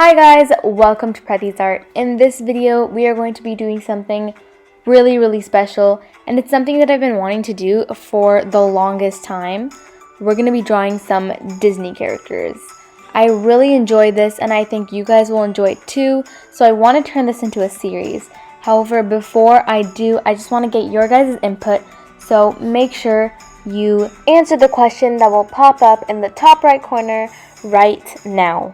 Hi guys, welcome to Prati'sArt. In this video, we are going to be doing something really special, and it's something that I've been wanting to do for the longest time. We're going to be drawing some Disney characters. I really enjoy this, and I think you guys will enjoy it too, so I want to turn this into a series. However, before I do, I just want to get your guys' input, so make sure you answer the question that will pop up in the top right corner right now.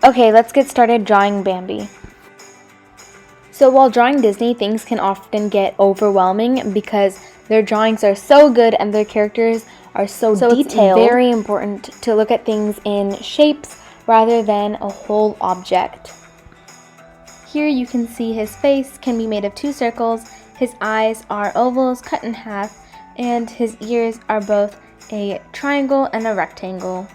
Okay, let's get started drawing Bambi. So while drawing Disney, things can often get overwhelming because their drawings are so good and their characters are so detailed. It's very important to look at things in shapes rather than a whole object. Here you can see his face can be made of two circles, his eyes are ovals cut in half, and his ears are both a triangle and a rectangle.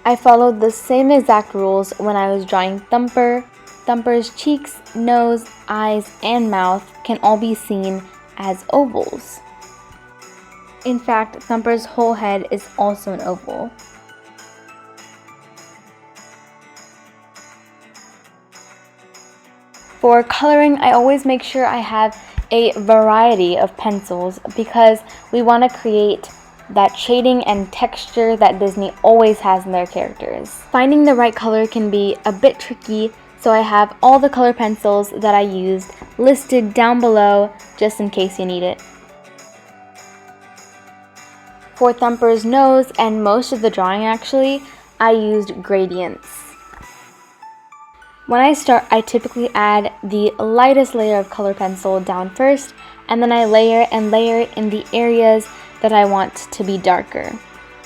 I followed the same exact rules when I was drawing Thumper. Thumper's cheeks, nose, eyes, and mouth can all be seen as ovals. In fact, Thumper's whole head is also an oval. For coloring, I always make sure I have a variety of pencils because we want to create that shading and texture that Disney always has in their characters. Finding the right color can be a bit tricky, so I have all the color pencils that I used listed down below just in case you need it. For Thumper's nose and most of the drawing actually, I used gradients. When I start, I typically add the lightest layer of color pencil down first, and then I layer and layer in the areas that I want to be darker.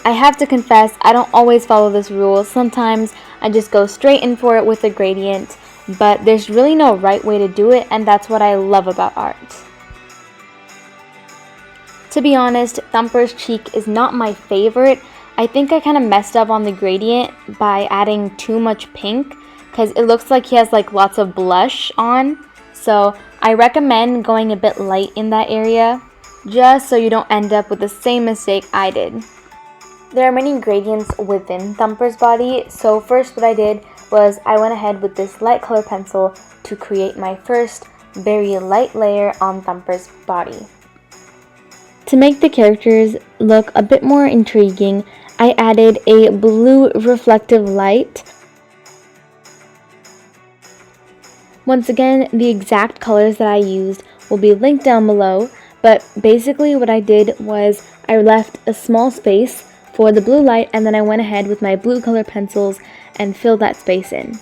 I have to confess, I don't always follow this rule. Sometimes I just go straight in for it with a gradient, but there's really no right way to do it, and that's what I love about art. To be honest, Thumper's cheek is not my favorite. I think I kind of messed up on the gradient by adding too much pink because it looks like he has like lots of blush on. So I recommend going a bit light in that area, just so you don't end up with the same mistake I did. There are many gradients within Thumper's body, so first what I did was I went ahead with this light color pencil to create my first very light layer on Thumper's body. To make the characters look a bit more intriguing, I added a blue reflective light. Once again, the exact colors that I used will be linked down below. But basically what I did was I left a small space for the blue light, and then I went ahead with my blue color pencils and filled that space in.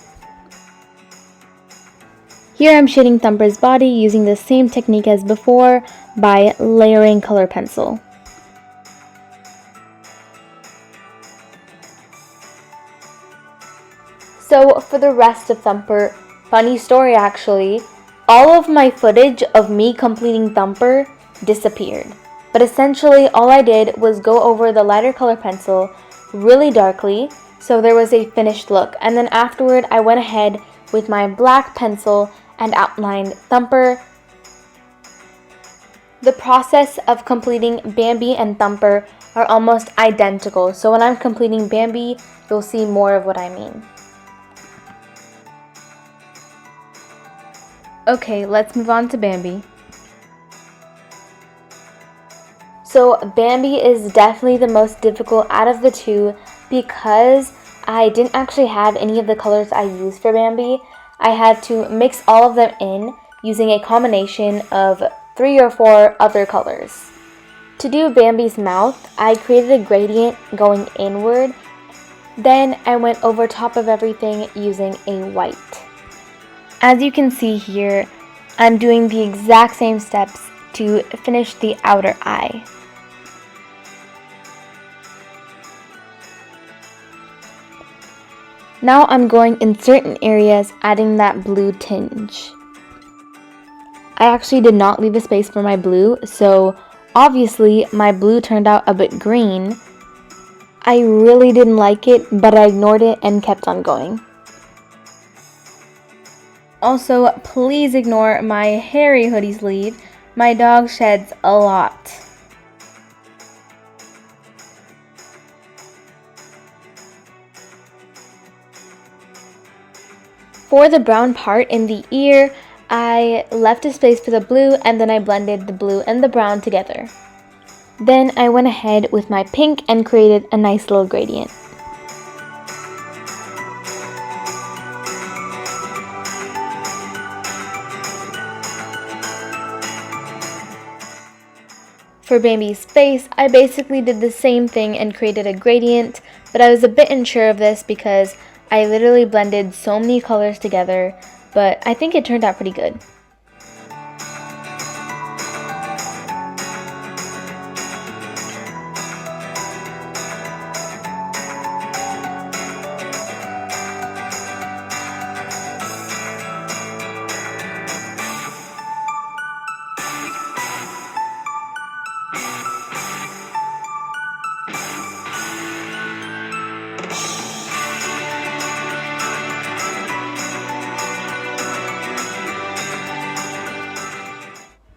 Here I'm shading Thumper's body using the same technique as before by layering color pencil. So for the rest of Thumper, funny story actually, all of my footage of me completing Thumper disappeared. But essentially all I did was go over the lighter color pencil really darkly so there was a finished look, and then afterward I went ahead with my black pencil and outlined Thumper. The process of completing Bambi and Thumper are almost identical, so when I'm completing Bambi you'll see more of what I mean. Okay, let's move on to Bambi. So Bambi is definitely the most difficult out of the two because I didn't actually have any of the colors I used for Bambi. I had to mix all of them in using a combination of 3 or 4 other colors. To do Bambi's mouth, I created a gradient going inward. Then I went over top of everything using a white. As you can see here, I'm doing the exact same steps to finish the outer eye. Now I'm going in certain areas adding that blue tinge. I actually did not leave a space for my blue, so obviously my blue turned out a bit green. I really didn't like it, but I ignored it and kept on going. Also, please ignore my hairy hoodie sleeve. My dog sheds a lot. For the brown part in the ear, I left a space for the blue and then I blended the blue and the brown together. Then I went ahead with my pink and created a nice little gradient. For Bambi's face, I basically did the same thing and created a gradient, but I was a bit unsure of this because I literally blended so many colors together, but I think it turned out pretty good.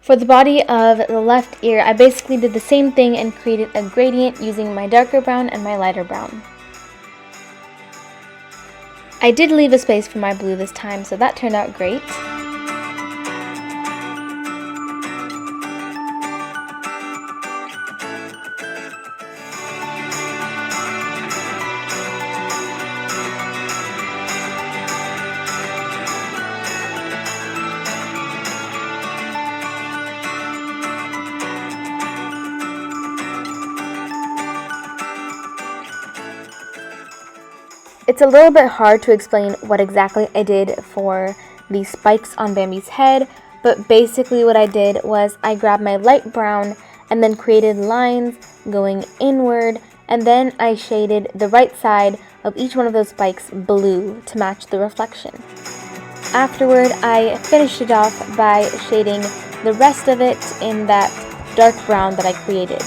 For the body of the left ear, I basically did the same thing and created a gradient using my darker brown and my lighter brown. I did leave a space for my blue this time, so that turned out great. It's a little bit hard to explain what exactly I did for the spikes on Bambi's head, but basically what I did was I grabbed my light brown and then created lines going inward, and then I shaded the right side of each one of those spikes blue to match the reflection. Afterward, I finished it off by shading the rest of it in that dark brown that I created.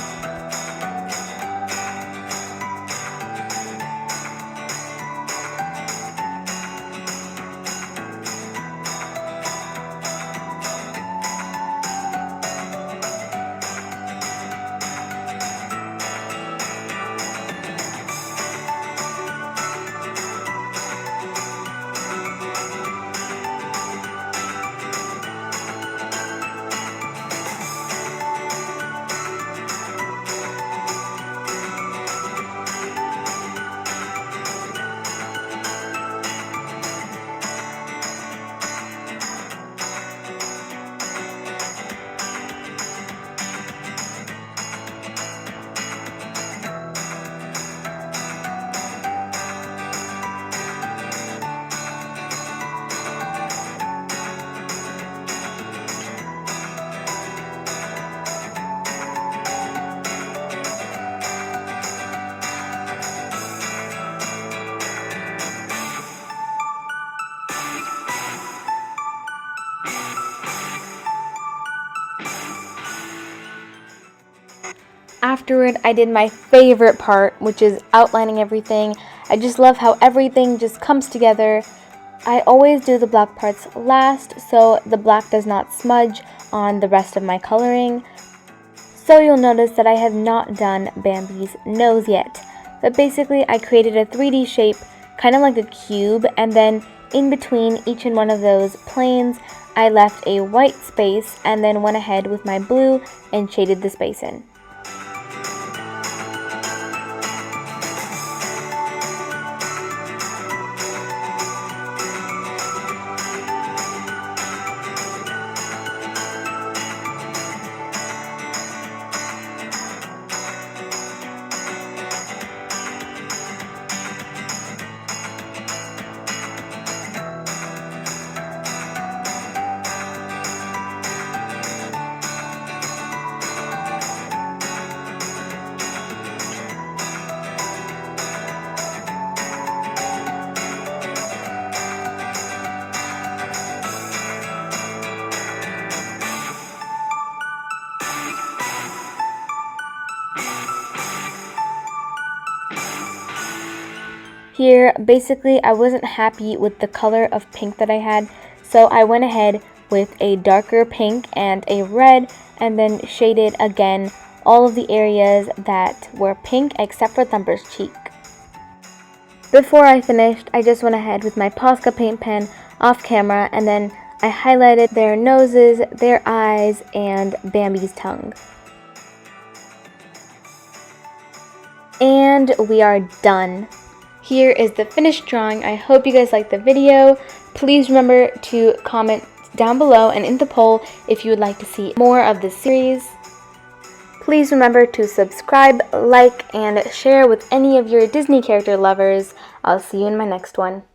Afterward, I did my favorite part, which is outlining everything. I just love how everything just comes together. I always do the black parts last, so the black does not smudge on the rest of my coloring. So you'll notice that I have not done Bambi's nose yet. But basically, I created a 3D shape, kind of like a cube, and then in between each and one of those planes, I left a white space and then went ahead with my blue and shaded the space in. Here, basically, I wasn't happy with the color of pink that I had, so So I went ahead with a darker pink and a red, and then shaded again all of the areas that were pink except for Thumper's cheek. Before I finished, I just went ahead with my Posca paint pen off camera, and then I highlighted their noses, their eyes, and Bambi's tongue. And we are done. Here is the finished drawing. I hope you guys liked the video. Please remember to comment down below and in the poll if you would like to see more of this series. Please remember to subscribe, like, and share with any of your Disney character lovers. I'll see you in my next one.